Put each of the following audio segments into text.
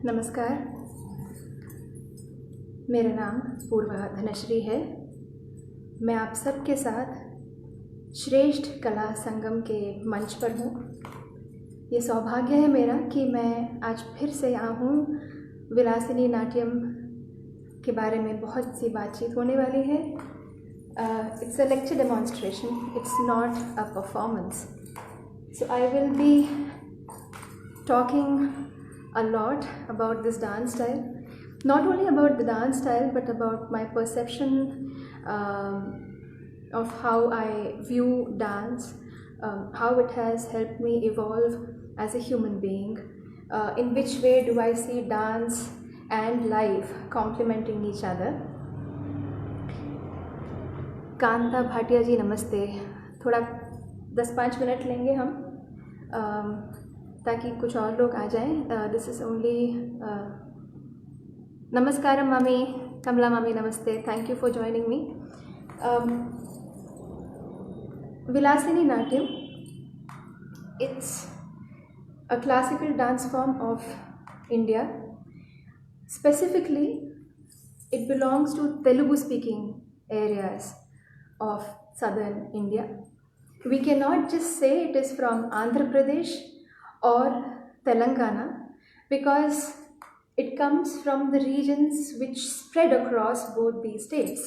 नमस्कार, मेरा नाम पूर्वा धनश्री है। मैं आप सबके साथ श्रेष्ठ कला संगम के मंच पर हूँ। ये सौभाग्य है मेरा कि मैं आज फिर से यहाँ हूँ। विलासिनी नाट्यम के बारे में बहुत सी बातचीत होने वाली है। It's a lecture demonstration, it's not a performance. So I will be talking a lot about this dance style, not only about the dance style but about my perception of how I view dance, how it has helped me evolve as a human being, in which way do I see dance and life complementing each other. Kanta Bhatia ji नमस्ते। थोड़ा 10-5 minute लेंगे हम ताकि कुछ और लोग आ जाएं। This is only नमस्कारम मामी, कमला मामी नमस्ते, thank you for joining me. Vilasini Natyam, it's a classical dance form of India. Specifically it belongs to Telugu speaking areas of southern India. We cannot just say it is from Andhra Pradesh or Telangana because it comes from the regions which spread across both these states.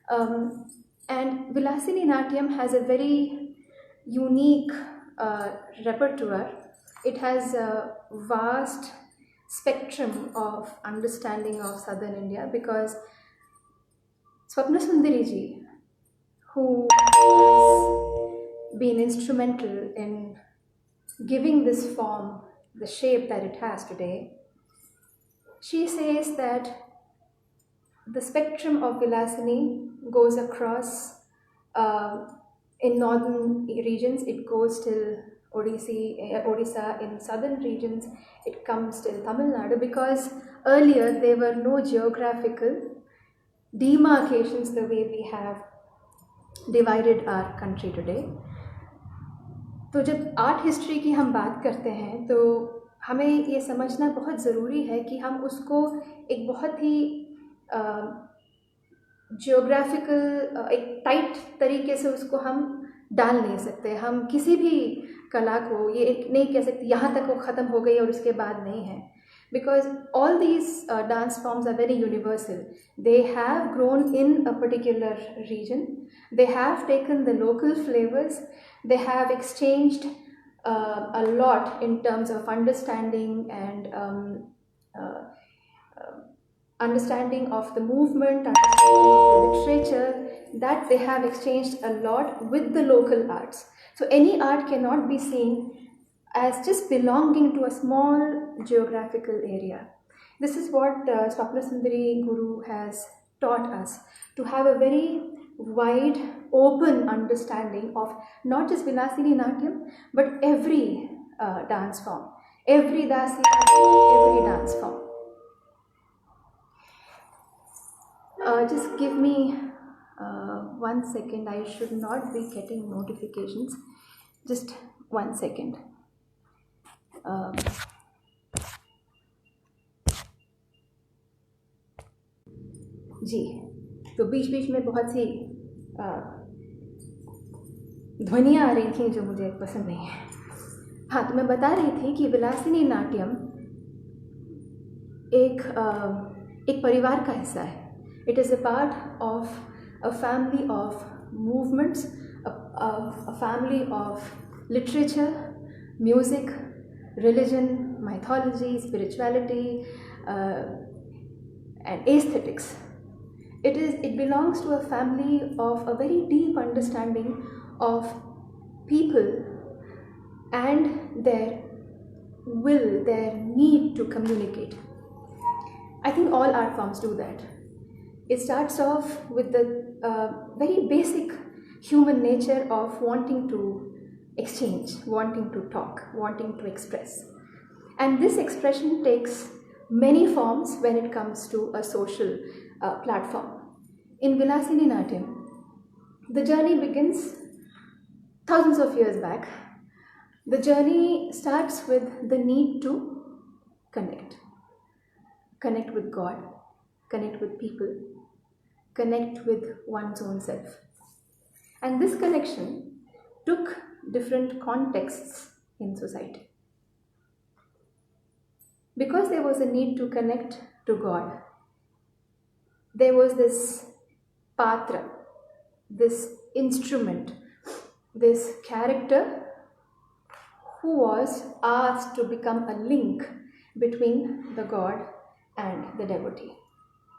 And Vilasini Natyam has a very unique repertoire. It has a vast spectrum of understanding of southern India because Swapna Sundari ji, who has been instrumental in giving this form the shape that it has today, she says that the spectrum of Vilasini goes across in northern regions, it goes till Odisha, in southern regions it comes till Tamil Nadu, because earlier there were no geographical demarcations the way we have divided our country today. तो जब art history की हम बात करते हैं तो हमें ये समझना बहुत ज़रूरी है कि हम उसको एक बहुत ही जियोग्राफिकल एक टाइट तरीके से उसको हम डाल नहीं सकते। हम किसी भी कला को ये नहीं कह सकते यहाँ तक वो ख़त्म हो गई और उसके बाद नहीं है, because all these dance forms are very universal. They have grown in a particular region, they have taken the local flavors, they have exchanged a lot in terms of understanding and understanding of the movement, understanding of the literature, that they have exchanged a lot with the local arts. So any art cannot be seen as just belonging to a small geographical area. This is what Swapna Sundari Guru has taught us, to have a very wide, open understanding of not just Vilasini Natyam, but every dance form, every dasi, every dance form. Just give me 1 second. I should not be getting notifications. Just 1 second. जी, तो बीच बीच में बहुत सी ध्वनियाँ आ रही थी जो मुझे पसंद नहीं है। हाँ, तो मैं बता रही थी कि विलासिनी नाट्यम एक परिवार का हिस्सा है। It is a part of a family of movements, a family of literature, music, religion, mythology, spirituality, and aesthetics. It belongs to a family of a very deep understanding of people and their will, their need to communicate. I think all art forms do that. It starts off with the very basic human nature of wanting to exchange, wanting to talk, wanting to express. And this expression takes many forms when it comes to a social platform. In Vilasini Natyam, the journey begins thousands of years back. The journey starts with the need to connect. connect with God, connect with people, connect with one's own self. And this connection took different contexts in society. Because there was a need to connect to God, there was this patra, this instrument, this character who was asked to become a link between the god and the devotee.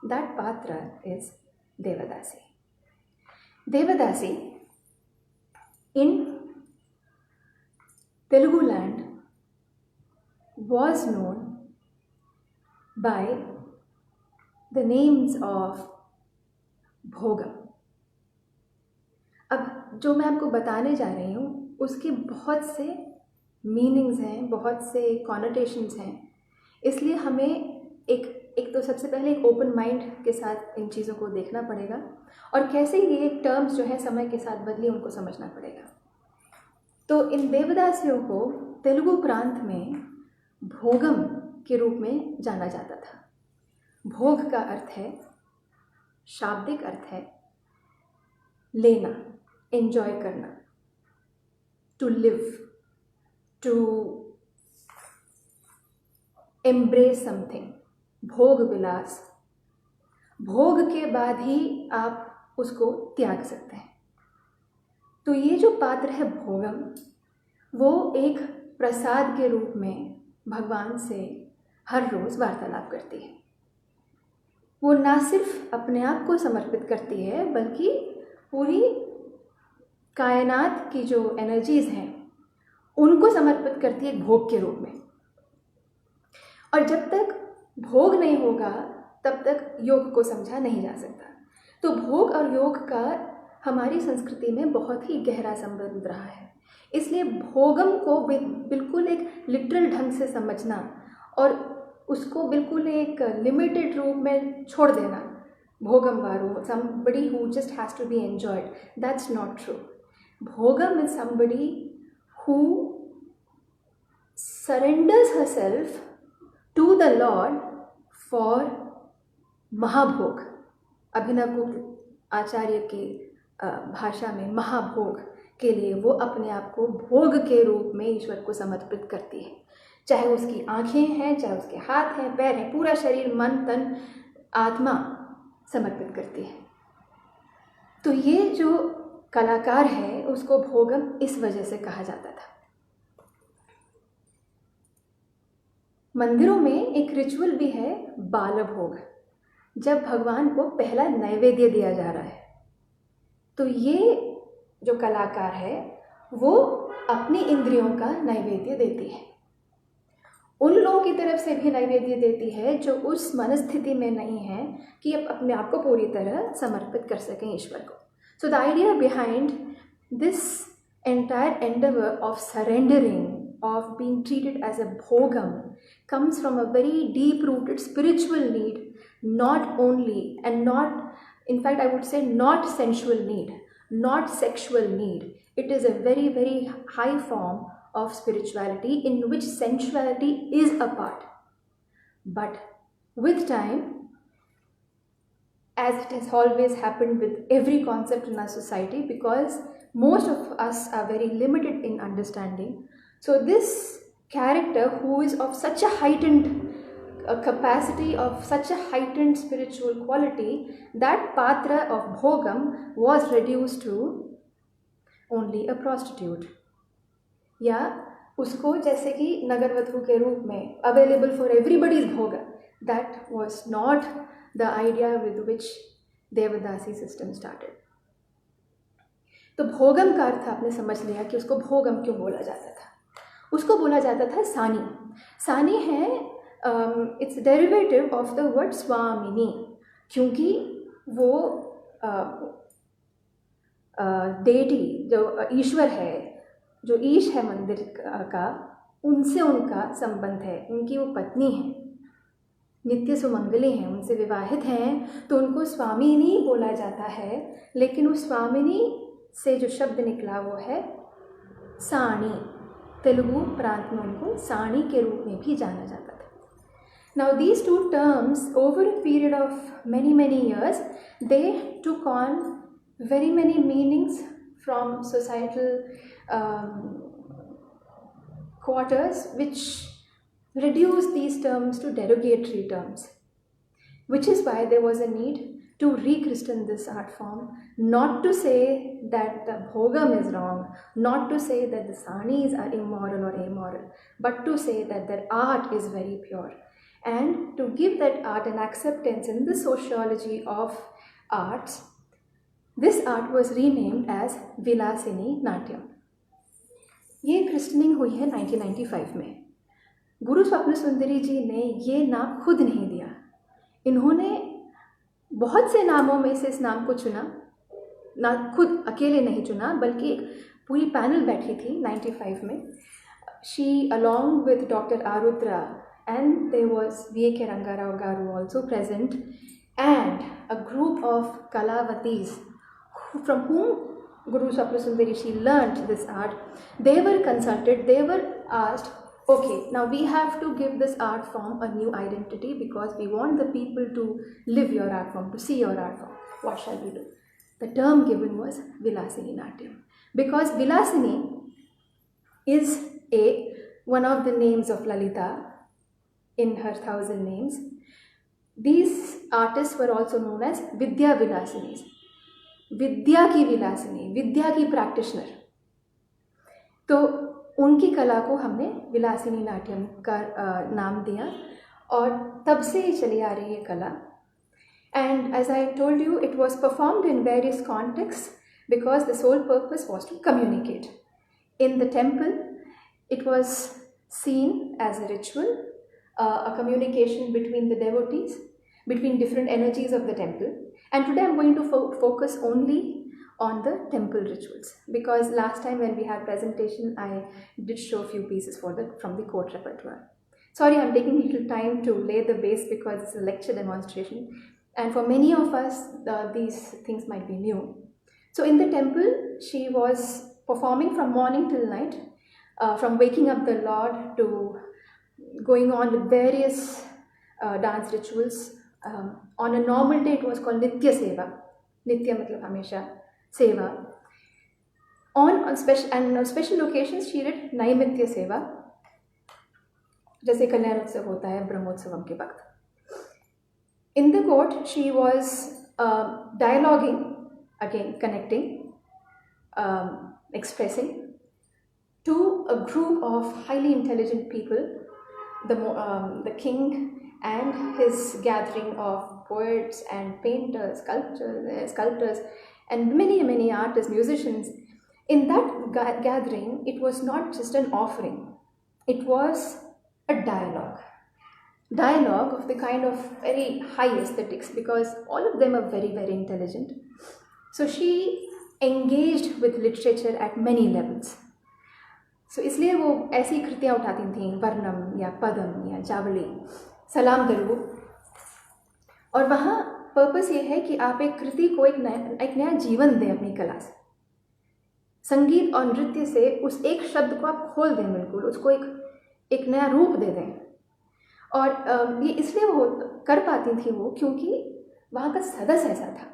That patra is Devadasi. Devadasi in Telugu land was known by the names of भोगम. अब जो मैं आपको बताने जा रही हूँ उसके बहुत से मीनिंग्स हैं, बहुत से कॉनोटेशंस हैं, इसलिए हमें एक तो सबसे पहले एक ओपन माइंड के साथ इन चीज़ों को देखना पड़ेगा और कैसे ये टर्म्स जो है समय के साथ बदली उनको समझना पड़ेगा. तो इन देवदासियों को तेलुगु प्रांत में भोगम के रूप में जाना जाता था. भोग का अर्थ है, शाब्दिक अर्थ है लेना, एंजॉय करना, to live, to embrace something. भोग विलास, भोग के बाद ही आप उसको त्याग सकते हैं. तो ये जो पात्र है भोगम, वो एक प्रसाद के रूप में भगवान से हर रोज़ वार्तालाप करती है. वो ना सिर्फ अपने आप को समर्पित करती है बल्कि पूरी कायनात की जो एनर्जीज़ हैं उनको समर्पित करती है भोग के रूप में. और जब तक भोग नहीं होगा तब तक योग को समझा नहीं जा सकता. तो भोग और योग का हमारी संस्कृति में बहुत ही गहरा संबंध रहा है. इसलिए भोगम को बिल्कुल एक लिटरल ढंग से समझना और उसको बिल्कुल एक लिमिटेड रूप में छोड़ देना, भोगम वारो, somebody who just has to be enjoyed, that's not true. Bhogam is somebody who surrenders herself to the Lord for महाभोग. Abhinavagupta आचार्य की भाषा में महाभोग के लिए वो अपने आप को भोग के रूप में ईश्वर को समर्पित करती है. चाहे उसकी आँखें हैं, चाहे उसके हाथ हैं, पैर हैं, पूरा शरीर, मन, तन, आत्मा समर्पित करती है. तो ये जो कलाकार है उसको भोगम इस वजह से कहा जाता था. मंदिरों में एक रिचुअल भी है बाल भोग, जब भगवान को पहला नैवेद्य दिया जा रहा है. तो ये जो कलाकार है वो अपनी इंद्रियों का नैवेद्य देती है. उन लोगों की तरफ से भी नैवेद्य देती है जो उस मनस्थिति में नहीं है कि अपने आप को पूरी तरह समर्पित कर सकें ईश्वर को. So the idea behind this entire Endeavour of surrendering, of being treated as a bhogam, comes from a very deep rooted spiritual need, not only and not, in fact I would say not sensual need, not sexual need. It is a very, very high form of spirituality in which sensuality is a part. But with time, as it has always happened with every concept in our society, because most of us are very limited in understanding, so this character who is of such a heightened capacity, of such a heightened spiritual quality, that patra of bhogam was reduced to only a prostitute. या उसको जैसे कि नगरवधु के रूप में available for everybody's bhoga. That was not the idea with which Devadasi system started. तो भोगम का अर्थ आपने समझ लिया कि उसको भोगम क्यों बोला जाता था. उसको बोला जाता था सानी. सानी है, it's derivative of the word स्वामिनी, क्योंकि वो डेटी जो ईश्वर है, जो ईश है मंदिर का, उनसे उनका संबंध है. उनकी वो पत्नी है, नित्य सुमंगली हैं, उनसे विवाहित हैं, तो उनको स्वामिनी बोला जाता है. लेकिन उस स्वामिनी से जो शब्द निकला वो है साणी. तेलुगु प्रांत में उनको साणी के रूप में भी जाना जाता था. Now these two terms, over a period of many years, they took on very many meanings from societal quarters, which reduced these terms to derogatory terms, which is why there was a need to rechristen this art form, not to say that the bhogam is wrong, not to say that the sanis are immoral or amoral, but to say that their art is very pure, and to give that art an acceptance in the sociology of arts. This art was renamed as Vilasini Natyam. ये क्रिस्टनिंग हुई है 1995 में. गुरु स्वप्न सुंदरी जी ने ये नाम खुद नहीं दिया. इन्होंने बहुत से नामों में से इस नाम को चुना, ना खुद अकेले नहीं चुना, बल्कि एक पूरी पैनल बैठी थी 95 में. She along with doctor Arudra and there was V.K. Rangarao Garu also present, and a group of Kalavatis from whom Guru Swapna Sundari she learnt this art. They were consulted, they were asked, okay, now we have to give this art form a new identity because we want the people to live your art form, to see your art form. What shall we do? The term given was Vilasini Natyam, because Vilasini is one of the names of Lalita in her 1,000 names. These artists were also known as Vidya Vilasinis. विद्या की विलासिनी, विद्या की practitioner. तो उनकी कला को हमने विलासिनी नाट्यम का नाम दिया और तब से ही चली आ रही है कला. And as I told you, it was performed in various contexts because the sole purpose was to communicate. In the temple, it was seen as a ritual, a communication between the devotees, between different energies of the temple. And today I'm going to focus only on the temple rituals, because last time when we had presentation, I did show a few pieces from the court repertoire. Sorry, I'm taking a little time to lay the base because it's a lecture demonstration. And for many of us, these things might be new. So in the temple, she was performing from morning till night, from waking up the Lord to going on with various dance rituals. On a normal day, it was called Nitya Seva. Nitya matlab hamesha, Seva. On special occasions, she did Naimitya Seva, जैसे कल्याण उत्सव होता है ब्रह्मोत्सवम के वक्त. In the court, she was dialoguing, again connecting, expressing to a group of highly intelligent people, the king and his gathering of poets and painters, sculptors, and many artists, musicians. In that gathering, it was not just an offering, it was a dialogue of the kind of very high aesthetics, because all of them are very intelligent. So she engaged with literature at many levels. So इसलिए वो ऐसी कृतियाँ उठाती थीं, वर्णम या पदम या जावली, सलाम दरू. और वहाँ पर्पस ये है कि आप एक कृति को एक नया जीवन दें अपनी कला से. संगीत और नृत्य से उस एक शब्द को आप खोल दें, बिल्कुल उसको एक नया रूप दे दें. और ये इसलिए वो कर पाती थी वो क्योंकि वहाँ का सदस्य ऐसा था.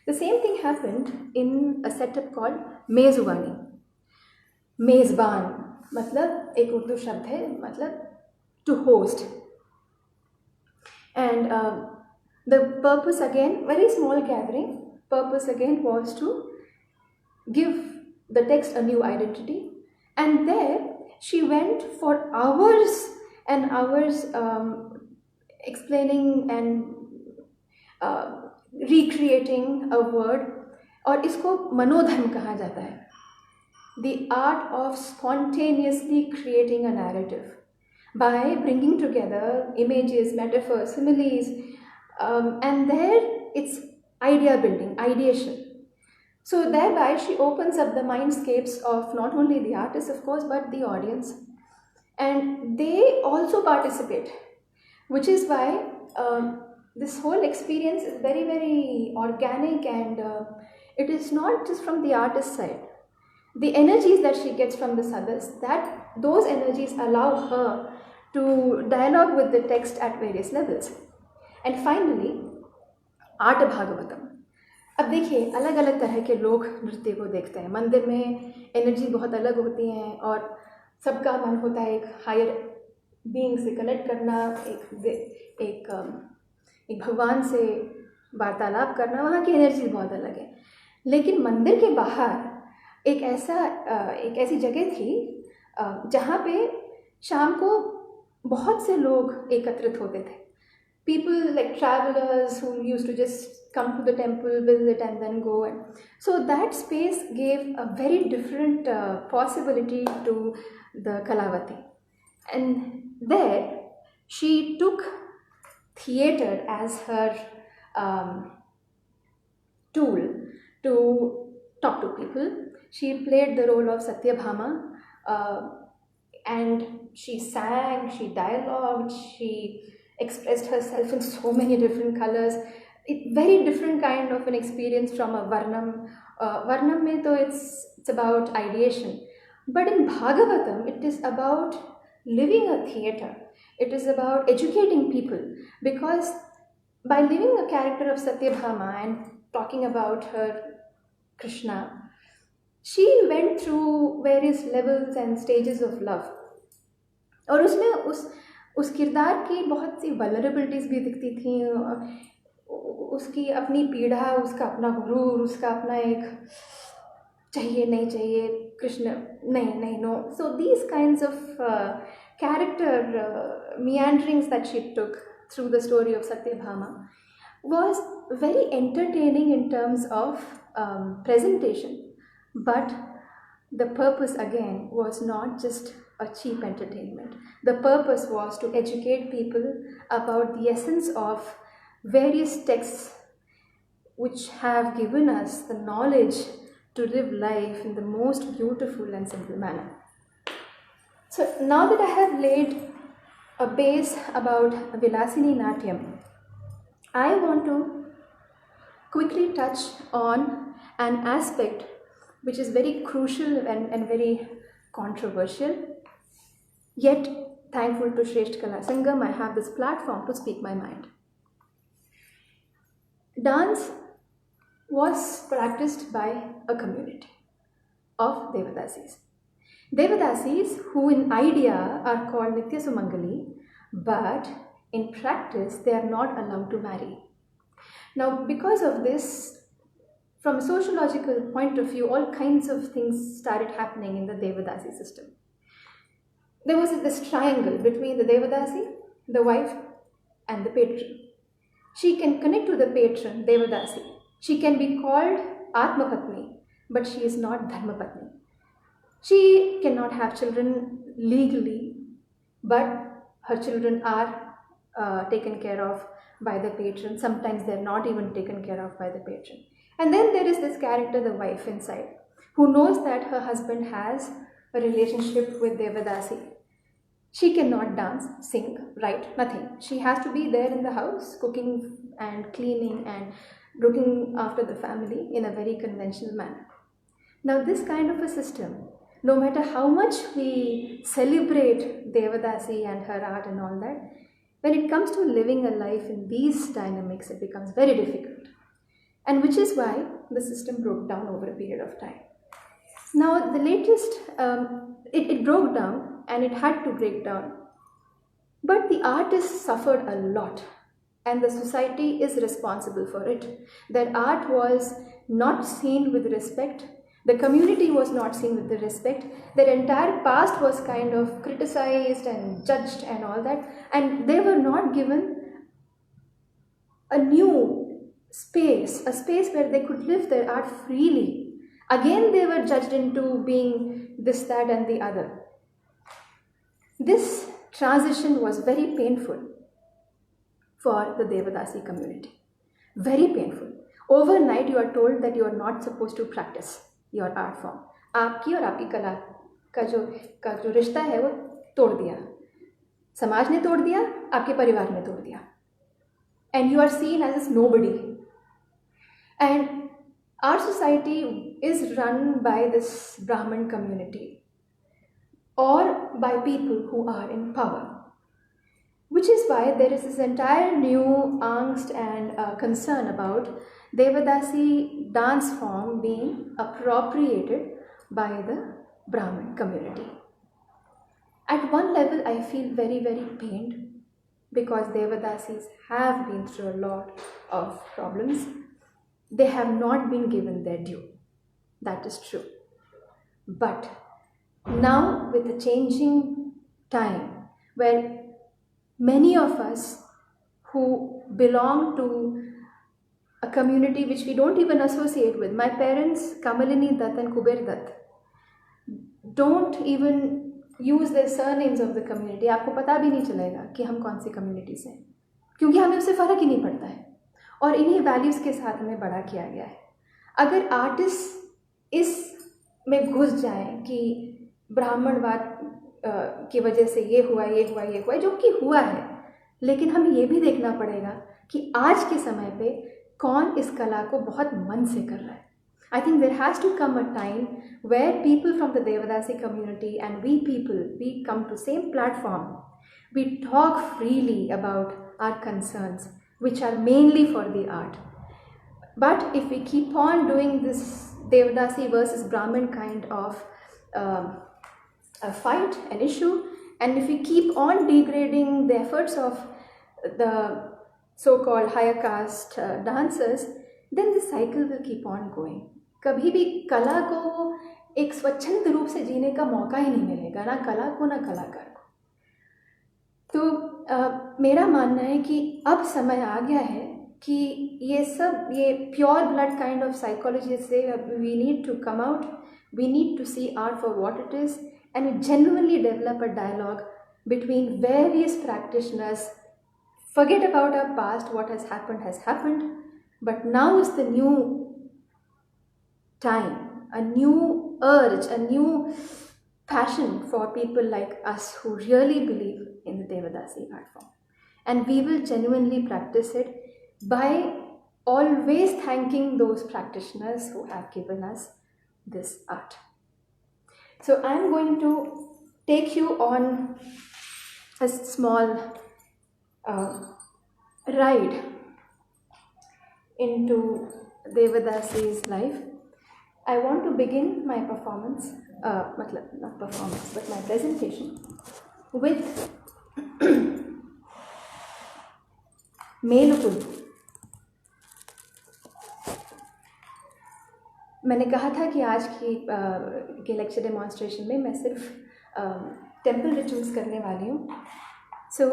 The same thing happened in a setup called मेज़बानी. मेज़बान मतलब एक उर्दू शब्द है, मतलब to host. And the purpose again, very small gathering, purpose again was to give the text a new identity. And there she went for hours and hours explaining and recreating a word. और इसको मनोधर्म कहा जाता है. The art of spontaneously creating a narrative by bringing together images, metaphors, similes, and there it's idea building, ideation. So thereby she opens up the mindscapes of not only the artist, of course, but the audience, and they also participate, which is why this whole experience is very organic, and it is not just from the artist side. The energies that she gets from the sadhus, those energies allow her to dialogue with the text at various levels. And finally, art Bhagavatam. अब देखिए, अलग अलग तरह के लोग नृत्य को देखते हैं. मंदिर में एनर्जी बहुत अलग होती है और सबका मन होता है एक हायर बीइंग से कनेक्ट करना, एक भगवान से वार्तालाप करना. वहाँ की एनर्जी बहुत अलग है. लेकिन मंदिर के बाहर एक ऐसी जगह थी जहाँ पे शाम को बहुत से लोग एकत्रित होते थे. People like travelers who used to just come to the temple, visit and then go. And so that space gave a very different possibility to the Kalavati. And there she took theatre as her tool to talk to people. She played the role of Satyabhama, and she sang, she dialogued, she expressed herself in so many different colors. Very different kind of an experience from a Varnam. Varnam mein to it's about ideation, but in Bhagavatam it is about living a theatre. It is about educating people, because by living a character of Satyabhama and talking about her Krishna, she went through various levels and stages of love. और उसमें उस किरदार की बहुत सी vulnerabilities भी दिखती थी. उसकी अपनी पीड़ा, उसका अपना गुरूर, उसका अपना एक चाहिए नहीं चाहिए, कृष्ण नहीं no. So these kinds of character meanderings that she took through the story of Satyabhama was very entertaining in terms of presentation. But the purpose again was not just a cheap entertainment. The purpose was to educate people about the essence of various texts which have given us the knowledge to live life in the most beautiful and simple manner. So now that I have laid a base about Vilasini Natyam, I want to quickly touch on an aspect which is very crucial and very controversial. Yet, thankful to Shresth Kala Sangam, I have this platform to speak my mind. Dance was practiced by a community of Devadasis. Devadasis, who in idea are called Nitya Sumangali, but in practice they are not allowed to marry. Now, because of this, from a sociological point of view, all kinds of things started happening in the Devadasi system. There was this triangle between the Devadasi, the wife, and the patron. She can connect to the patron, Devadasi. She can be called Atmapatni, but she is not Dharmapatni. She cannot have children legally, but her children are taken care of by the patron. Sometimes they are not even taken care of by the patron. And then there is this character, the wife inside, who knows that her husband has a relationship with Devadasi. She cannot dance, sing, write, nothing. She has to be there in the house, cooking and cleaning and looking after the family in a very conventional manner. Now, this kind of a system, no matter how much we celebrate Devadasi and her art and all that, when it comes to living a life in these dynamics, it becomes very difficult. And which is why the system broke down over a period of time. Now, the latest, it broke down and it had to break down. But the artists suffered a lot, and the society is responsible for it. That art was not seen with respect. The community was not seen with the respect. Their entire past was kind of criticized and judged and all that. And they were not given a new space, a space where they could live their art freely. Again, they were judged into being this, that, and the other. This transition was very painful for the Devadasi community. Very painful. Overnight, you are told that you are not supposed to practice your art form. आपकी और आपकी कला का जो रिश्ता है वो तोड़ दिया. समाज ने तोड़ दिया, आपके परिवार ने तोड़ दिया. And you are seen as nobody. And our society is run by this Brahmin community, or by people who are in power. which is why there is this entire new angst and concern about Devadasi dance form being appropriated by the Brahmin community. At one level, I feel very, very pained because Devadasis have been through a lot of problems. They have not been given their due. That is true. But now, with the changing time, where many of us who belong to a community which we don't even associate with, my parents, Kamalini Dutt and Kuber Dutt, don't even use the surnames of the community. आपको पता भी नहीं चलेगा कि हम कौन सी community से हैं, क्योंकि हमें उससे फ़र्क ही नहीं पड़ता है और इन्हीं वैल्यूज़ के साथ हमें बड़ा किया गया है. अगर आर्टिस्ट इस में घुस जाएं कि ब्राह्मणवाद की वजह से ये हुआ जो कि हुआ है, लेकिन हमें ये भी देखना पड़ेगा कि आज के समय पे कौन इस कला को बहुत मन से कर रहा है. I think there has to come a time where people from the Devadasi community and we come to same platform. We talk freely about our concerns, which are mainly for the art. But if we keep on doing this Devadasi versus Brahmin kind of a fight, an issue, and if we keep on degrading the efforts of the so-called higher caste dancers, then this cycle will keep on going. कभी भी कला को एक स्वच्छंद रूप से जीने का मौका ही नहीं मिलेगा, ना कला को ना कलाकार को. तो मेरा मानना है कि अब समय आ गया है कि ये pure blood kind of psychology से we need to come out, we need to see art for what it is and genuinely develop a dialogue between various practitioners. Forget about our past, what has happened, but now is the new time, a new urge, a new passion for people like us who really believe in the Devadasi art form. And we will genuinely practice it by always thanking those practitioners who have given us this art. So I'm going to take you on a small ride into Devadasi's life. I want to begin my performance, not performance, but my presentation with Melukulu. मैंने कहा था कि आज के lecture demonstration में मैं सिर्फ temple rituals करने वाली हूँ. So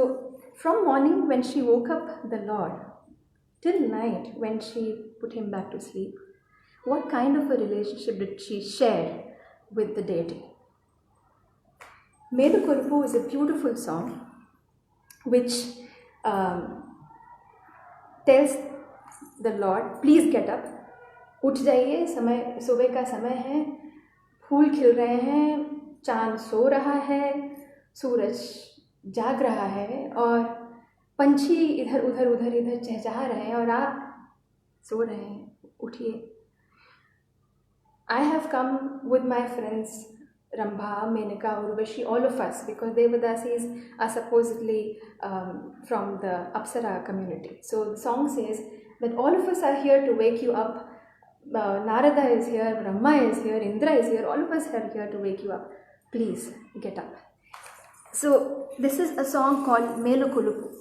from morning when she woke up the Lord till night when she put him back to sleep, what kind of a relationship did she share with the deity? Melukulupu is a beautiful song which tells the Lord, please get up, उठ जाइए, समय सुबह का समय है, फूल खिल रहे हैं, चांद सो रहा है, सूरज जाग रहा है और पंछी इधर उधर चहचहा रहे हैं और आप सो रहे हैं, उठिए. I have come with my friends Rambha, Menaka, Urvashi, all of us, because Devadasis are supposedly from the Apsara community. So the song says that all of us are here to wake you up. Narada is here, Brahma is here, Indra is here, all of us are here to wake you up. Please get up. So this is a song called Melukulupu.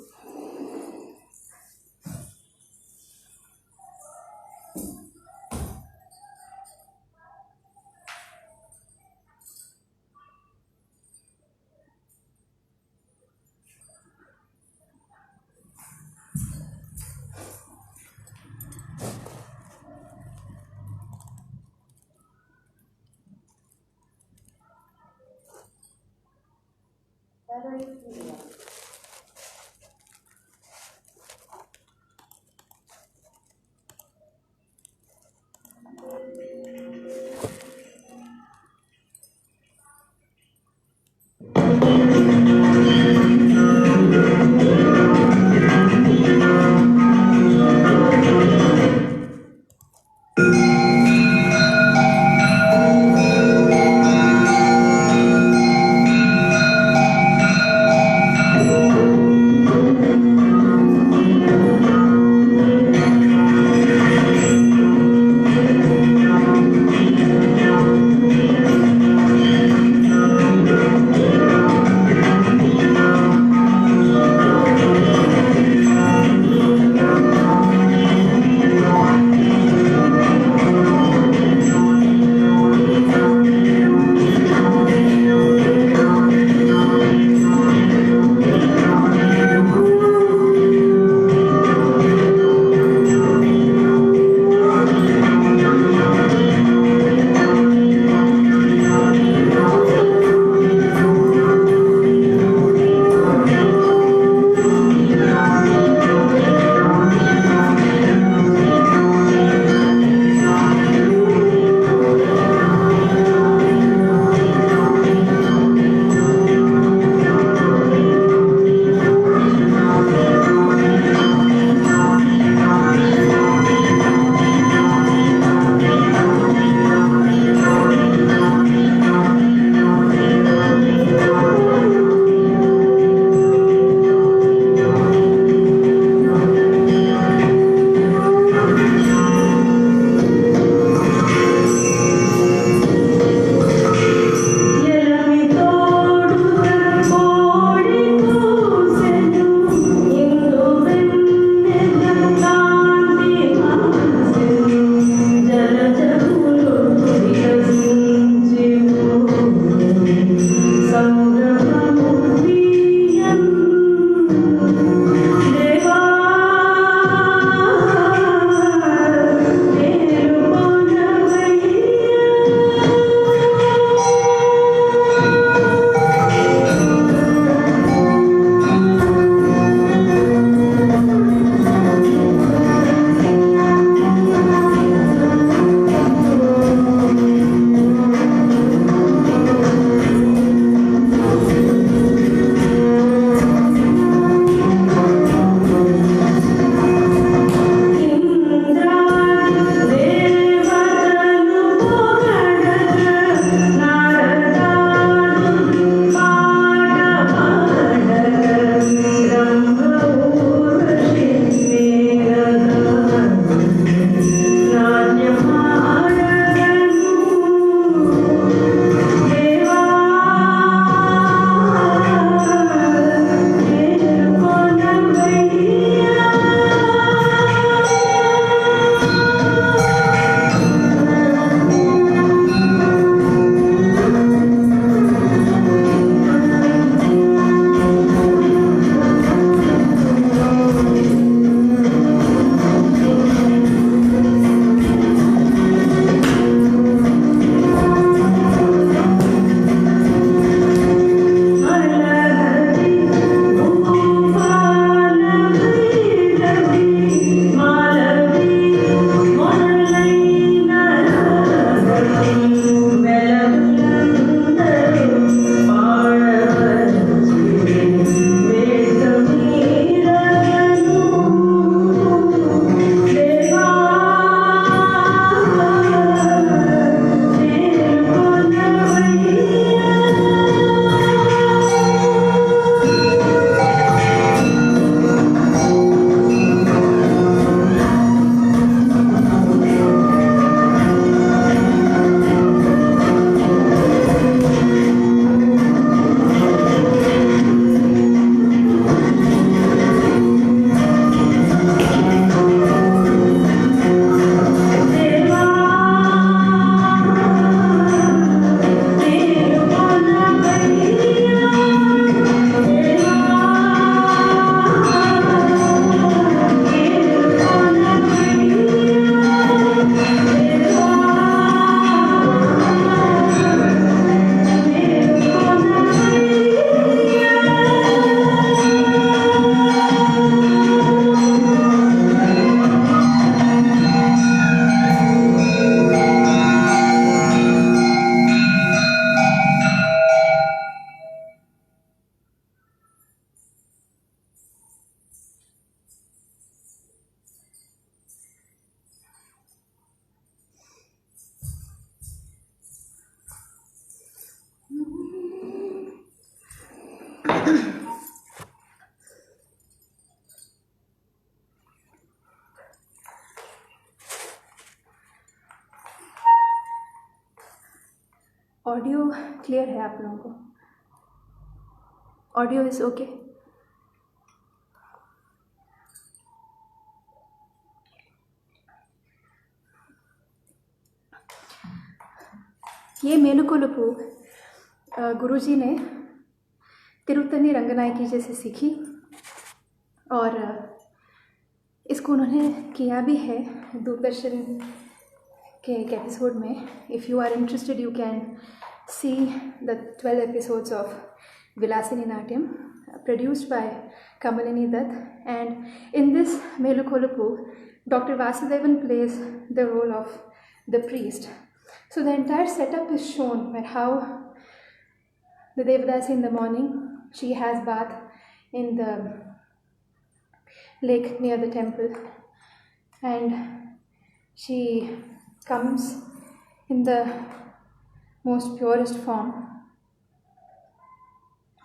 Clear है आप लोगों को? Audio is okay? ये मेलुकोलुपु गुरुजी ने तिरुत्तनी रंगनायकी जी से सीखी और इसको उन्होंने किया भी है दूरदर्शन के एक एपिसोड में. If you are interested you can see the 12 episodes of Vilasini Natyam produced by Kamalini Dutt. And in this Melukolupu, Dr. Vasudevan plays the role of the priest. So the entire setup is shown where how the Devadasi in the morning, she has bath in the lake near the temple, and she comes in the most purest form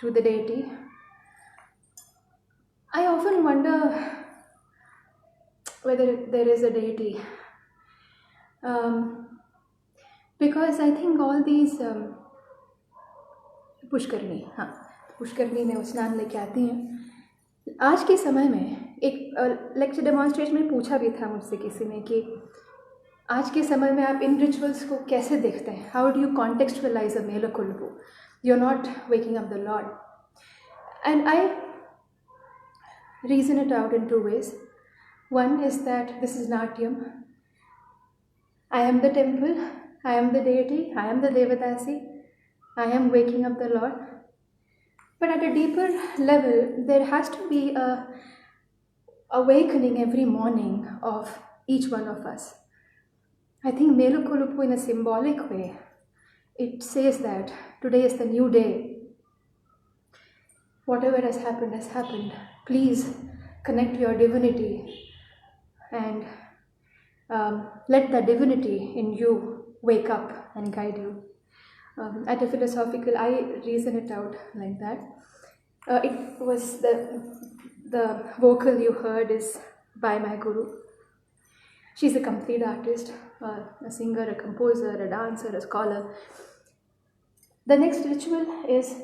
to the deity. I often wonder whether there is a deity, because I think all these Pushkarini में वो स्नान लेके आती हैं. आज के समय में एक लेक्चर डेमॉन्स्ट्रेशन में पूछा भी था मुझसे किसी ने कि आज के समय में आप इन रिचुअल्स को कैसे देखते हैं? How do you contextualize a मेलुकोलुपु? You are not waking up the lord. And I reason it out in two ways. One is that this is Natyam. I am the temple, I am the deity, I am the Devadasi, I am waking up the Lord. But at a deeper level, there has to be a awakening every morning of each one of us. I think Melukolupu, in a symbolic way, it says that today is the new day. Whatever has happened. Please connect to your divinity and let the divinity in you wake up and guide you. At a philosophical, I reason it out like that. It was the vocal you heard is by my guru. She's a complete artist, a singer, a composer, a dancer, a scholar. The next ritual is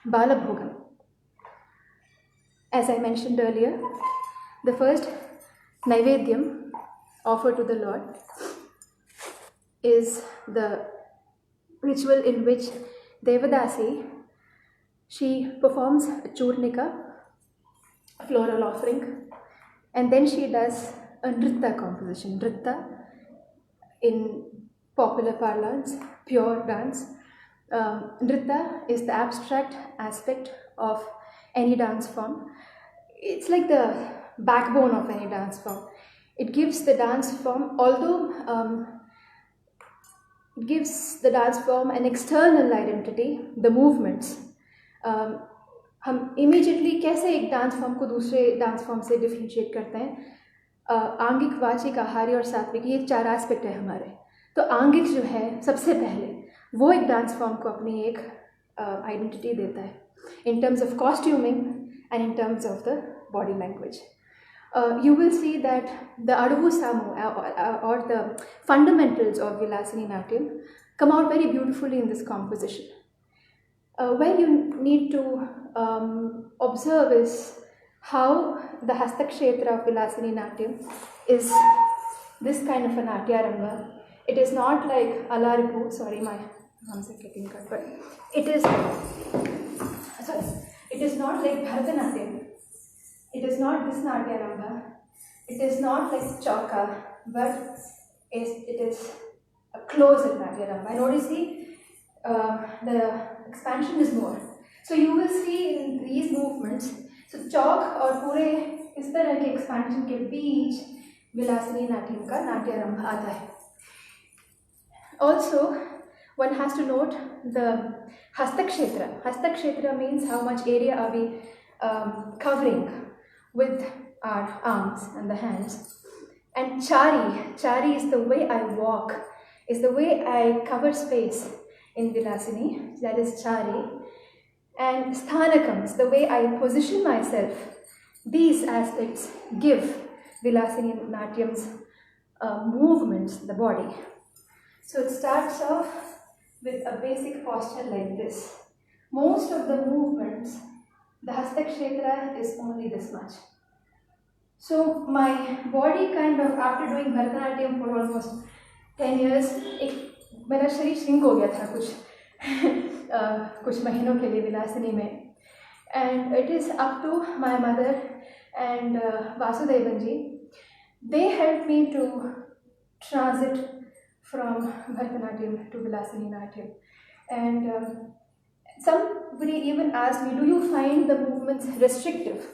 Balabhogam. As I mentioned earlier, the first Naivedyam offered to the Lord is the ritual in which Devadasi, she performs a Churnika, floral offering, and then she does a Nritta composition. Nritta, in popular parlance, pure dance. Nritta is the abstract aspect of any dance form. It's like the backbone of any dance form. It gives the dance form, although it gives the dance form an external identity, the movements. हम immediately कैसे एक dance form को दूसरे dance form से differentiate करते हैं? आंगिक, वाचिक, आहारी और सात्विक, ये 4 एस्पेक्ट है हमारे. तो आंगिक जो है सबसे पहले वो एक डांस फॉर्म को अपनी एक आइडेंटिटी देता है in terms of costuming and in terms of the body language. You will see that the Aduvu Samu or the fundamentals of Vilasini Natyam come out very beautifully in this composition. Where you need to observe is how the Hastakshetra of Vilasini Natyam is this kind of a Natya Ranga. It is not like Alaripu, sorry my arms are getting cut, but it is not like Bharatanatyam. It is not this Natya Ranga. It is not like Chauka, but it is a closer Natya Ranga. And what you see, the expansion is more. So you will see in these movements, so Chauk और पूरे इस तरह के expansion के बीच Vilasini Natyam का Natya Ranga आता है. Also, one has to note the Hastakshetra. Hastakshetra means how much area are we covering with our arms and the hands. And Chari is the way I walk, is the way I cover space in Vilasini, that is Chari. And Sthanakam is the way I position myself. These aspects give Vilasini Natyam's movements, the body. So it starts off with a basic posture like this. Most of the movements, the Hastakshetra is only this much. So my body kind of, after doing Bharatanatyam for almost 10 years, मेरा शरीर shrink हो गया था कुछ महीनों के लिए विलासिनी में. And it is up to my mother and Vasudevan ji. They helped me to transit from Bharatanatyam to Vilasini Natyam. And somebody even asked me, do you find the movements restrictive?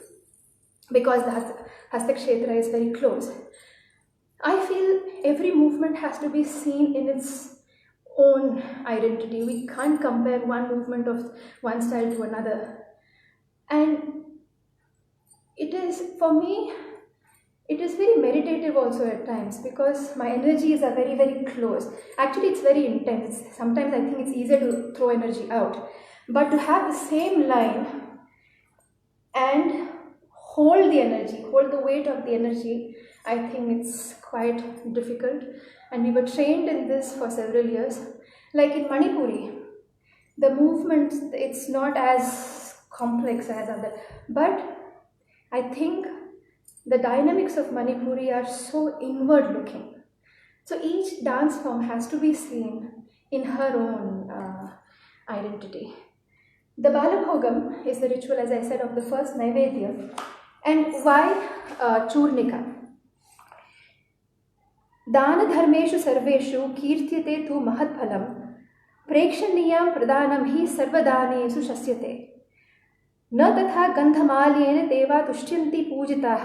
Because the Hastakshetra is very close. I feel every movement has to be seen in its own identity. We can't compare one movement of one style to another. And it is, for me, it is very meditative also at times, because my energies are very, very close. Actually, it's very intense. Sometimes I think it's easier to throw energy out. But to have the same line and hold the energy, hold the weight of the energy, I think it's quite difficult. And we were trained in this for several years. Like in Manipuri, the movement, it's not as complex as other, but I think the dynamics of Manipuri are so inward looking. So each dance form has to be seen in her own identity. The Balabhogam is the ritual, as I said, of the first Naivedya. And why Churnika? Dana dharmeshu sarveshu kirtyate tu mahatphalam prekshaniyam pradanam hi sarvadanesu shasyate. न तथा गंधमाल्येन देवा तुष्यन्ति पूजिताः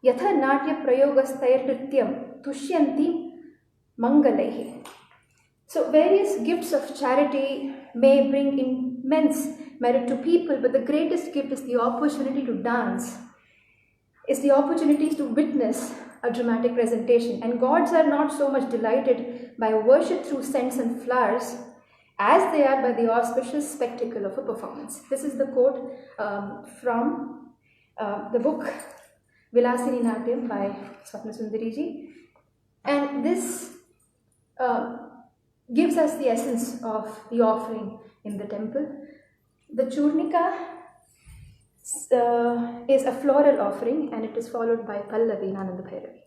यथा नाट्य प्रयोगस्तैर्नृत्यं तुष्यन्ति मंगलैः. So various gifts of charity may bring immense merit to people, but the greatest gift is the opportunity to dance, is the opportunity to witness a dramatic presentation. And gods are not so much delighted by worship through scents and flowers as they are by the auspicious spectacle of a performance. This is the quote from the book Vilasini Natyam by Swapna Sundari ji. And this gives us the essence of the offering in the temple. The Churnika is a floral offering, and it is followed by Pallavi in Ananda Bhairavi.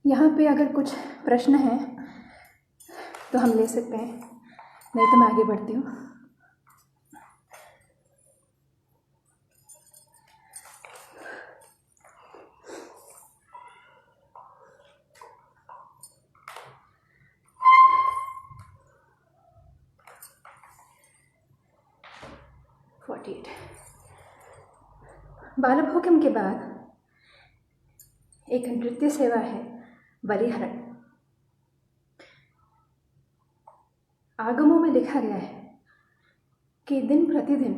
यहाँ पे अगर कुछ प्रश्न हैं तो हम ले सकते हैं, नहीं तो मैं आगे बढ़ती हूँ। बालभोगम के बाद एक नृत्य सेवा है बलिहरण। आगमों में लिखा गया है कि दिन प्रतिदिन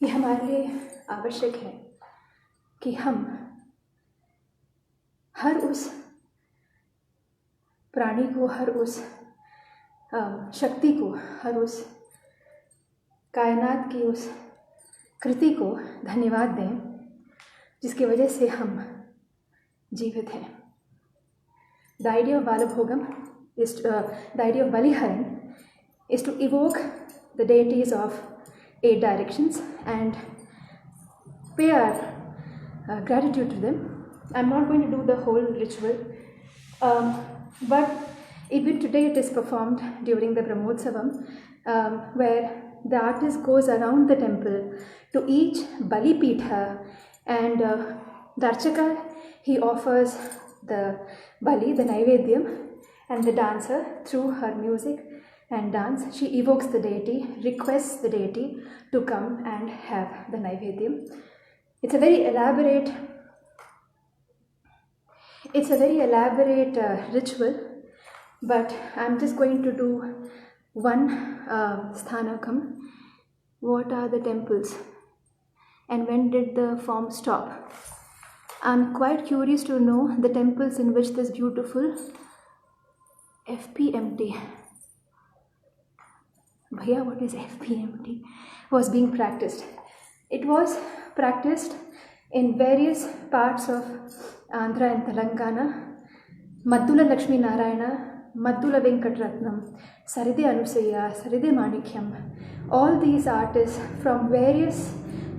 ये हमारे लिए आवश्यक है कि हम हर उस प्राणी को, हर उस शक्ति को, हर उस कायनात की उस कृति को धन्यवाद दें जिसकी वजह से हम जीवित हैं। The idea of Balabhogam is the idea of Baliharan is to evoke the deities of 8 directions and pay our gratitude to them. I'm not going to do the whole ritual, but even today it is performed during the Brahmotsavam, where the artist goes around the temple to each Bali Pitha, and the Archaka, he offers the Bali, the Naivedyam, and the dancer, through her music and dance, she evokes the deity, requests the deity to come and have the Naivedyam. It's a very elaborate ritual, but I'm just going to do one sthanakam. What are the temples and when did the form stop? I'm quite curious to know the temples in which this beautiful FPMT, Bhaiya, what is FPMT, was being practiced. It was practiced in various parts of Andhra and Telangana. Maddula Lakshmi Narayana, Maddula Venkatratnam, Saride Anusaya, Saride Manikyam, all these artists from various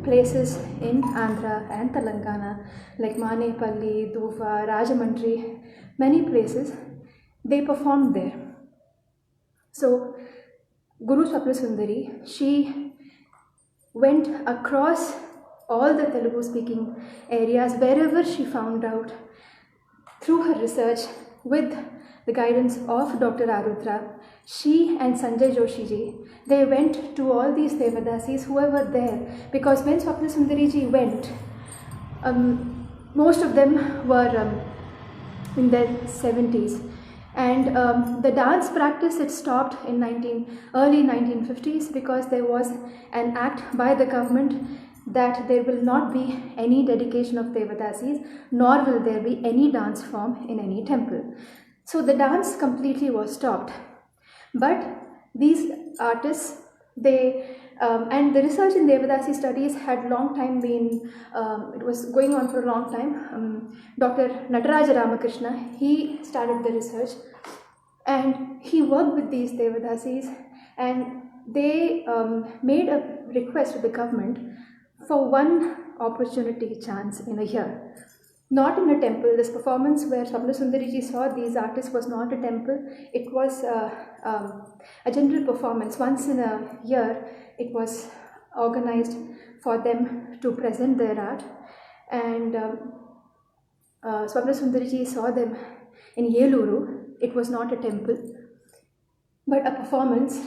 places in Andhra and Telangana, like Manepalli, Dhuva, Rajamandri, many places, they performed there. So, Guru Swapna Sundari, she went across all the Telugu speaking areas wherever she found out through her research with the guidance of Dr. Arudra. She and Sanjay Joshi ji, they went to all these Devadasis who were there, because when Swapna Sundari ji went, most of them were in their 70s, and the dance practice, it stopped in early 1950s, because there was an act by the government that there will not be any dedication of Devadasis, nor will there be any dance form in any temple. So the dance completely was stopped. But these artists, and the research in Devadasi studies had long time been, it was going on for a long time. Dr. Nataraja Ramakrishna, he started the research, and he worked with these Devadasis, and they made a request to the government for one opportunity chance in a year. Not in a temple. This performance where Swapna Sundari ji saw these artists was not a temple. It was a general performance. Once in a year, it was organized for them to present their art. And Swapna Sundari ji saw them in Yeluru. It was not a temple, but a performance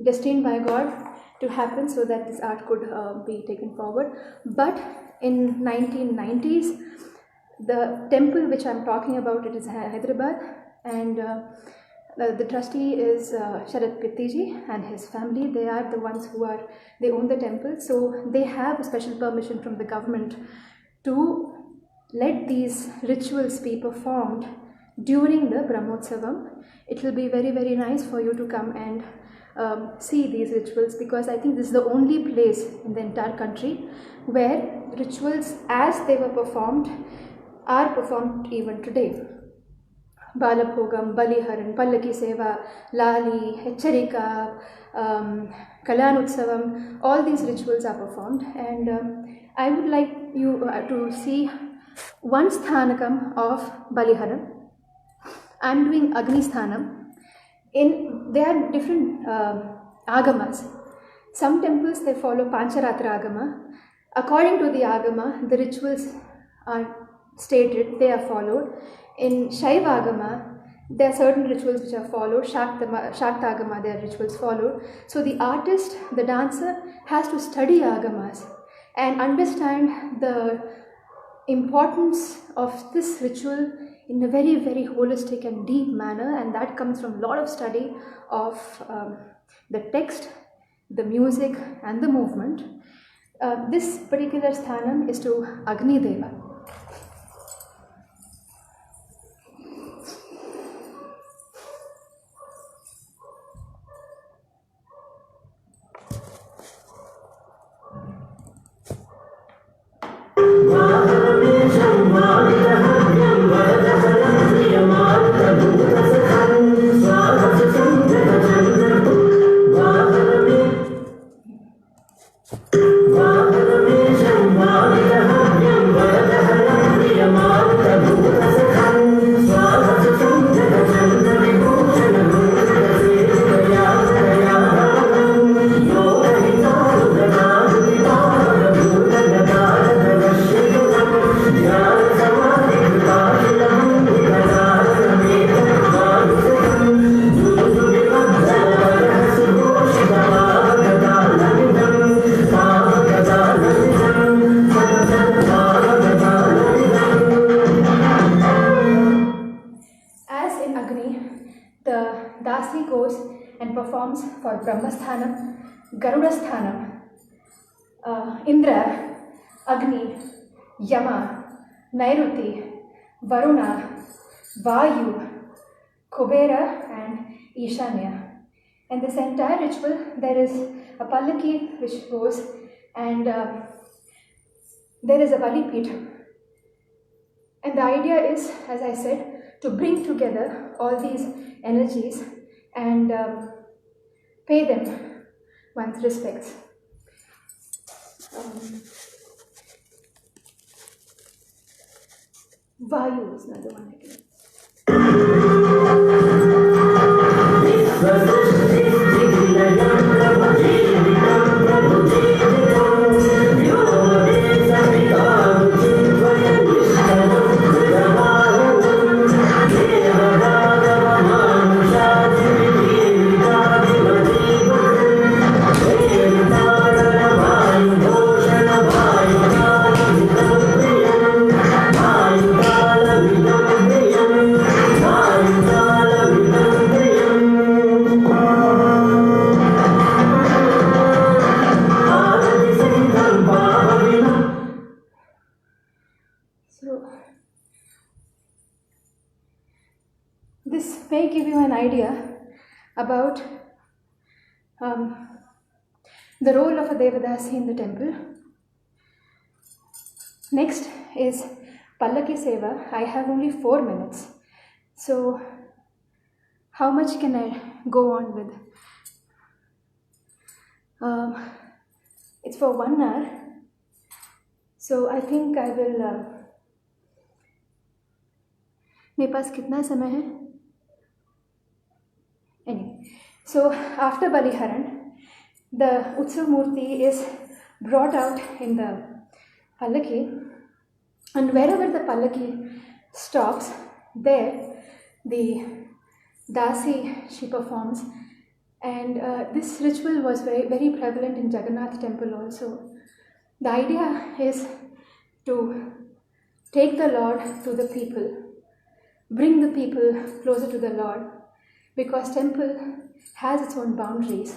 destined by God to happen so that this art could be taken forward. But in 1990s, the temple which I'm talking about, it is Hyderabad, and the trustee is Sharad Pittiji and his family. They are the ones they own the temple, so they have a special permission from the government to let these rituals be performed during the Brahmotsavam. It will be very, very nice for you to come and see these rituals, because I think this is the only place in the entire country where rituals as they were performed are performed even today. Balabhogam, Baliharan, Pallaki Seva, Lali, Hecharika, Kalyanutsavam, all these rituals are performed, and I would like you to see one sthanakam of Baliharan. I'm doing Agni Sthanam. There are different agamas. Some temples they follow Pancharatra agama. According to the agama, the rituals are stated, they are followed. In Shaiva agama, there are certain rituals which are followed. Shakta agama, there are rituals followed. So the artist, the dancer, has to study agamas and understand the importance of this ritual in a very, very holistic and deep manner, and that comes from a lot of study of the text, the music, and the movement. This particular sthanam is to Agni Deva. For Brahmasthanam, Garudasthanam, Indra, Agni, Yama, Nairuti, Varuna, Vayu, Kubera, and Ishanya. And this entire ritual, there is a pallaki which goes, and there is a Balipita. And the idea is, as I said, to bring together all these energies and pay them one's respects. Vayu is another one again. This may give you an idea about the role of a Devadasi in the temple. Next is Pallaki Seva. I have only 4 minutes. So, how much can I go on with? It's for 1 hour. So, I think I will... मेरे पास कितना समय है? Anyway, so after Baliharan, the Utsav Murti is brought out in the Pallaki, and wherever the Pallaki stops, there the Dasi she performs, and this ritual was very, very prevalent in Jagannath temple also. The idea is to take the Lord to the people, bring the people closer to the Lord, because temple has its own boundaries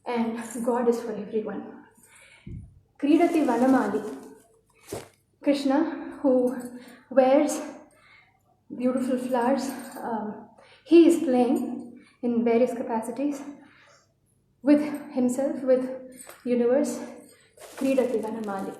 and God is for everyone. Kridati Vanamali, Krishna, who wears beautiful flowers, he is playing in various capacities with himself, with universe. Kridati Vanamali.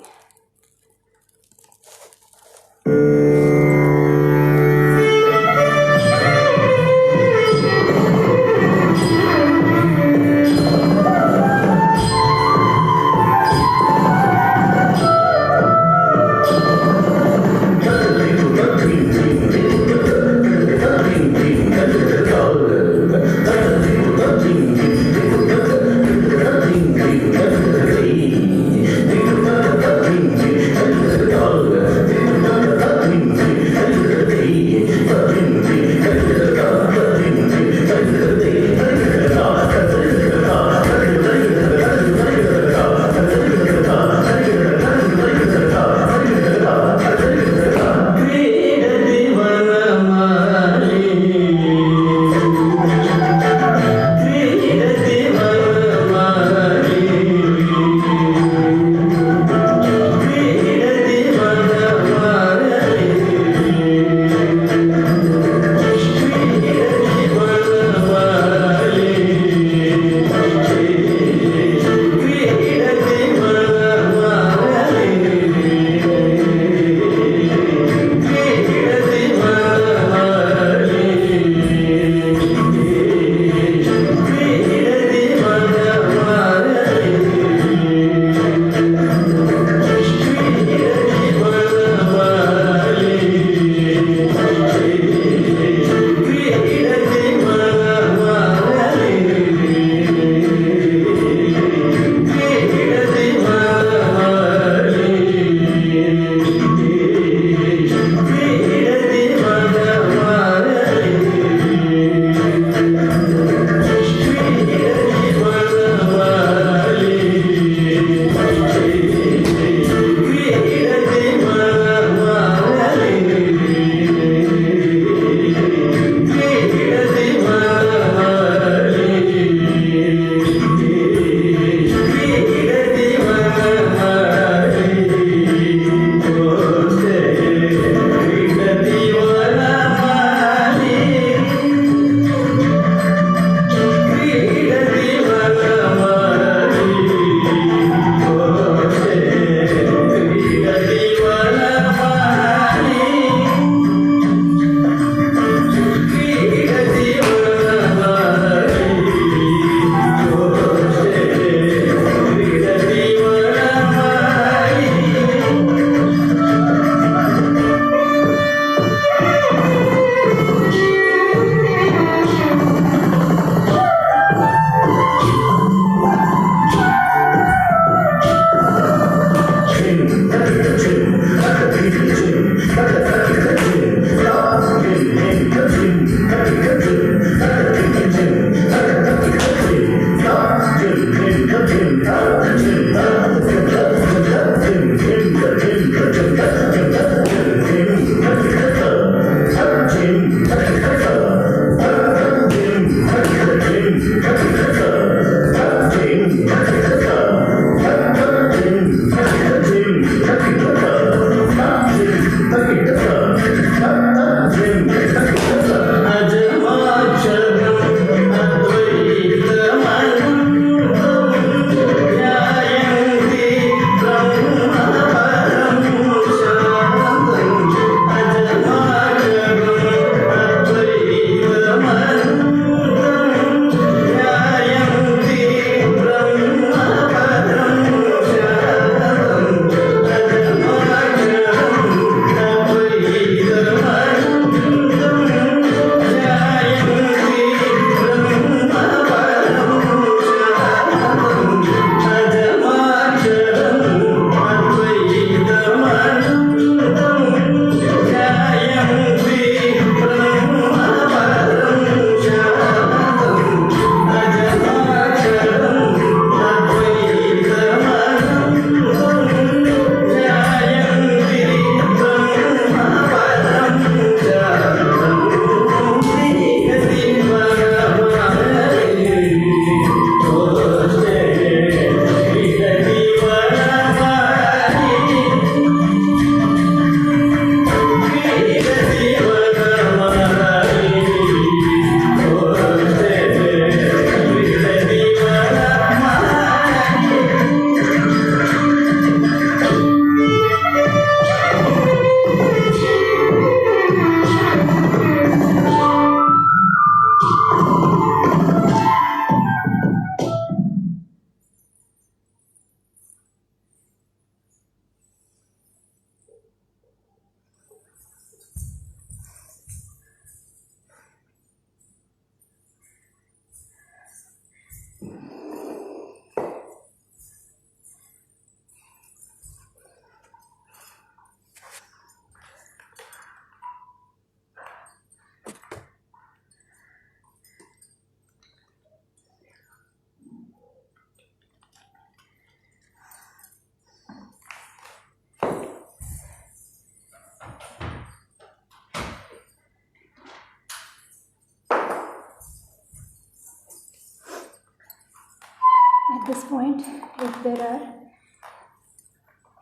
this point, if there are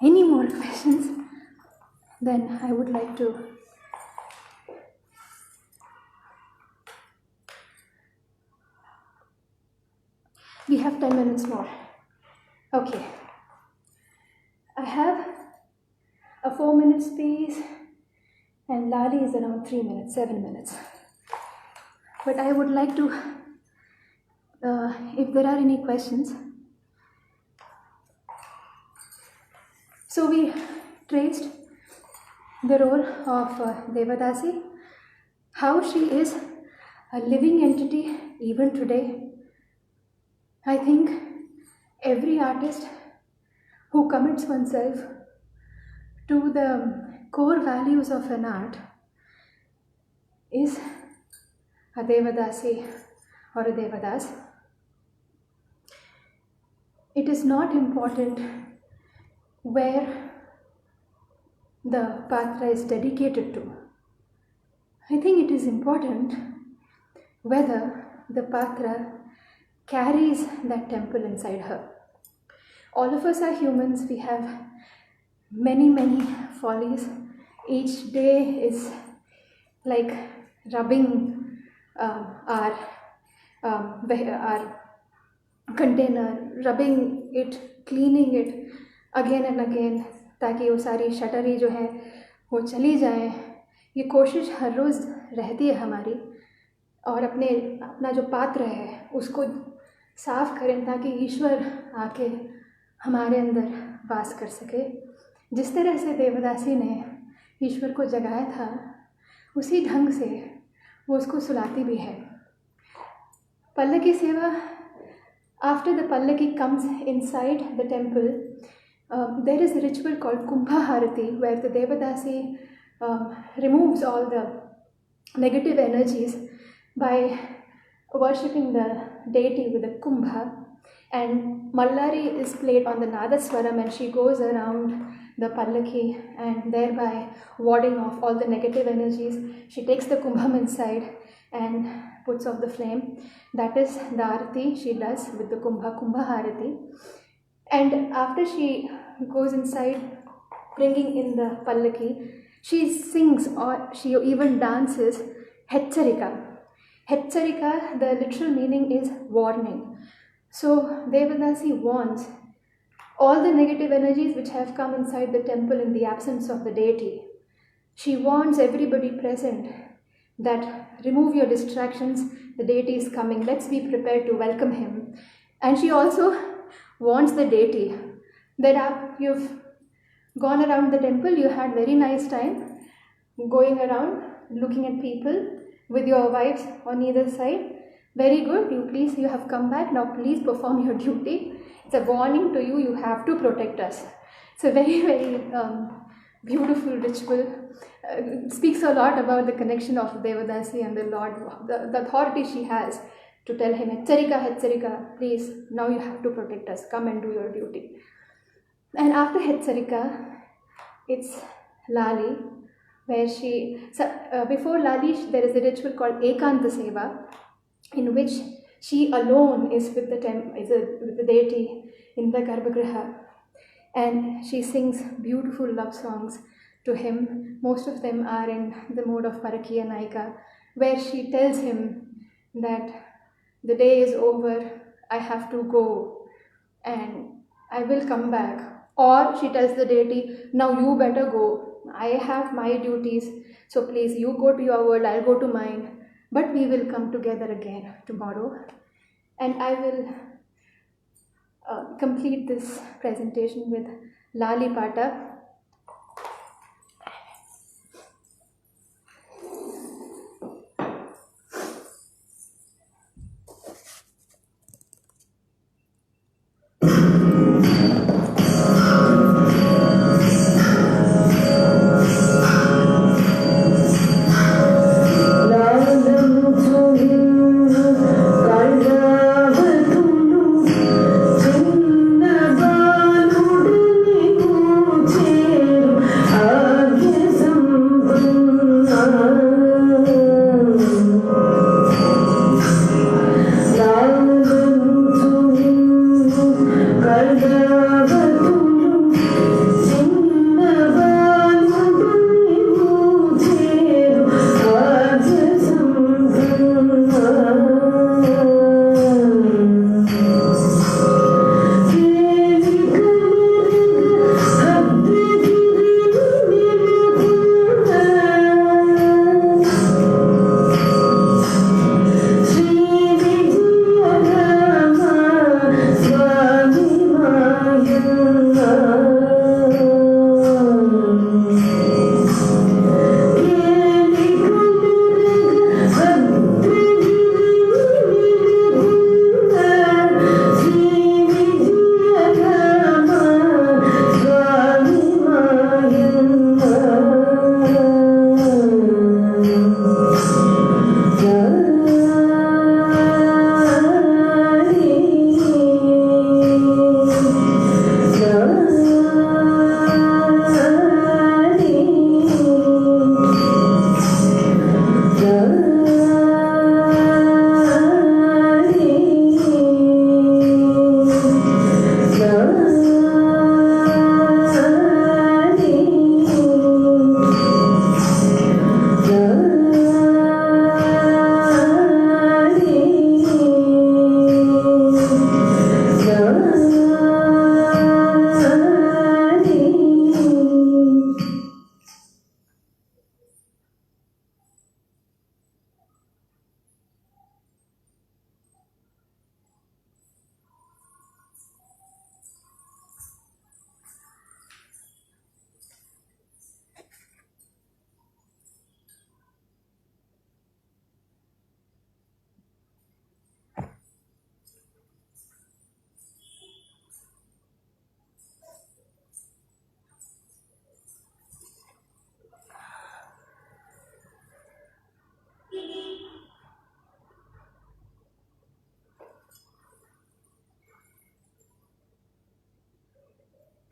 any more questions, then I would like to we have 10 minutes more. Okay. I have a 4-minute piece and Lali is around 3 minutes, 7 minutes. But I would like to, if there are any questions. So we traced the role of Devadasi, how she is a living entity even today. I think every artist who commits oneself to the core values of an art is a Devadasi or a Devadas. It is not important where the patra is dedicated to. I think it is important whether the patra carries that temple inside her. All of us are humans. We have many, many follies. Each day is like rubbing our container, rubbing it, cleaning it again and again, ताकि वो सारी शटरी जो है वो चली जाए. ये कोशिश हर रोज़ रहती है हमारी, और अपना जो पात्र है उसको साफ करें ताकि ईश्वर आके हमारे अंदर वास कर सके. जिस तरह से देवदासी ने ईश्वर को जगाया था, उसी ढंग से वो उसको सुलाती भी है. पल्लकी सेवा, after the pallaki comes inside the temple, there is a ritual called Kumbha Harati, where the Devadasi removes all the negative energies by worshipping the deity with a kumbha, and Mallari is played on the Nadaswaram, and she goes around the pallaki and thereby warding off all the negative energies. She takes the kumbham inside and puts off the flame. That is the arati she does with the kumbha harati. And after she goes inside, bringing in the pallaki, she sings or she even dances Hetcharika. Hetcharika, the literal meaning is warning. So Devadasi warns all the negative energies which have come inside the temple in the absence of the deity. She warns everybody present that remove your distractions, the deity is coming, let's be prepared to welcome him. And she also warns the deity that you've gone around the temple, you had very nice time going around, looking at people with your wives on either side. Very good, you have come back, now please perform your duty. It's a warning to you, you have to protect us. It's a very, very beautiful ritual. It speaks a lot about the connection of Devadasi and the Lord, the authority she has to tell him, Hetcharika, please, now you have to protect us, come and do your duty. And after Hetcharika, it's Lali, where before Lali, there is a ritual called Ekanta Seva, in which she alone is with the deity in the Garbhagriha, and she sings beautiful love songs to him. Most of them are in the mode of Parakiya Naika, where she tells him that the day is over, I have to go and I will come back. Or she tells the deity, now you better go, I have my duties, so please you go to your world, I'll go to mine. But we will come together again tomorrow, and I will complete this presentation with Lali Pata. Thank you.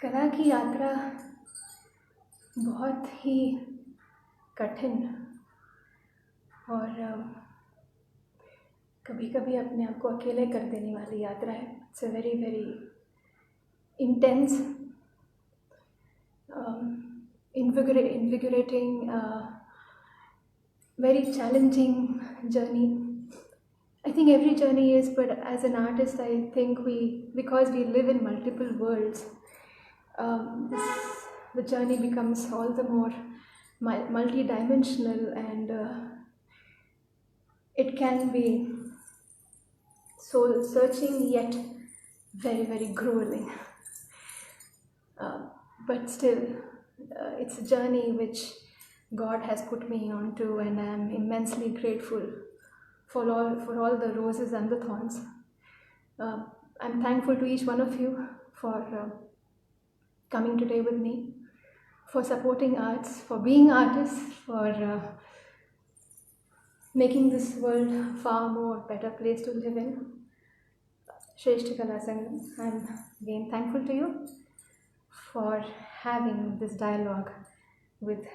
कला की यात्रा बहुत ही कठिन और कभी कभी अपने आप को अकेले कर देने वाली यात्रा है. It's a very very intense, invigorating, very challenging journey. I think every journey is, but as an artist, I think because we live in multiple worlds, the journey becomes all the more multi-dimensional, and it can be soul searching yet very very grueling. But still, it's a journey which God has put me onto, and I am immensely grateful for all the roses and the thorns. I'm thankful to each one of you for coming today with me, for supporting arts, for being artists, for making this world a far more better place to live in. Shrestha Kala Sangam, I'm again thankful to you for having this dialogue with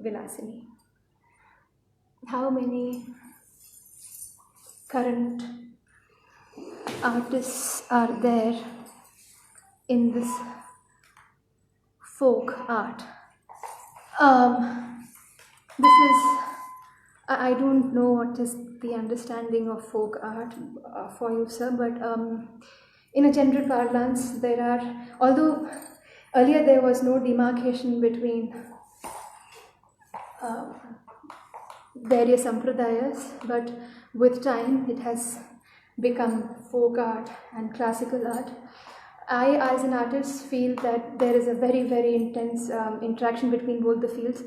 Vilasini. How many current artists are there in this folk art? This is, I don't know what is the understanding of folk art for you, sir, but in a general parlance, there are, although earlier there was no demarcation between various sampradayas, but with time it has become folk art and classical art. I, as an artist, feel that there is a very, very intense interaction between both the fields.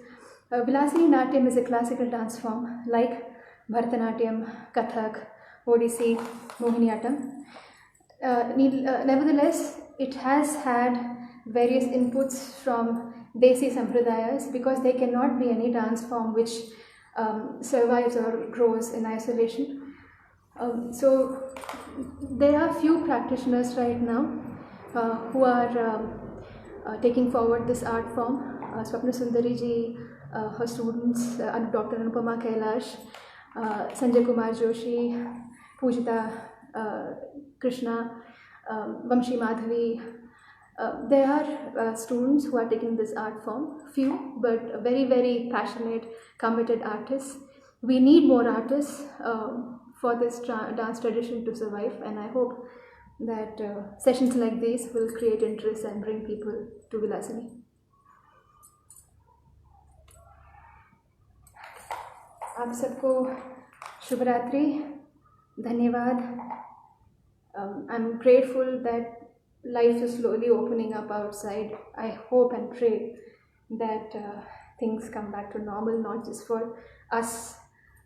Vilasini Natyam is a classical dance form like Bharatanatyam, Kathak, Odissi, Mohiniyattam. Nevertheless, it has had various inputs from Desi Sampradayas, because there cannot be any dance form which survives or grows in isolation. So there are few practitioners right now who are taking forward this art form. Swapna Sundari ji, her students, Dr. Anupama Kailash, Sanjay Kumar Joshi, Pujita Krishna, Vamshi Madhavi. There are students who are taking this art form, few, but very, very passionate, committed artists. We need more artists for this dance tradition to survive, and I hope that sessions like these will create interest and bring people to Vilasini. आप सबको शुभ रात्रि, धन्यवाद. I'm grateful that life is slowly opening up outside. I hope and pray that things come back to normal, not just for us,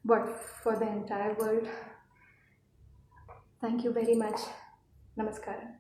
but for the entire world. Thank you very much. Namaskaram.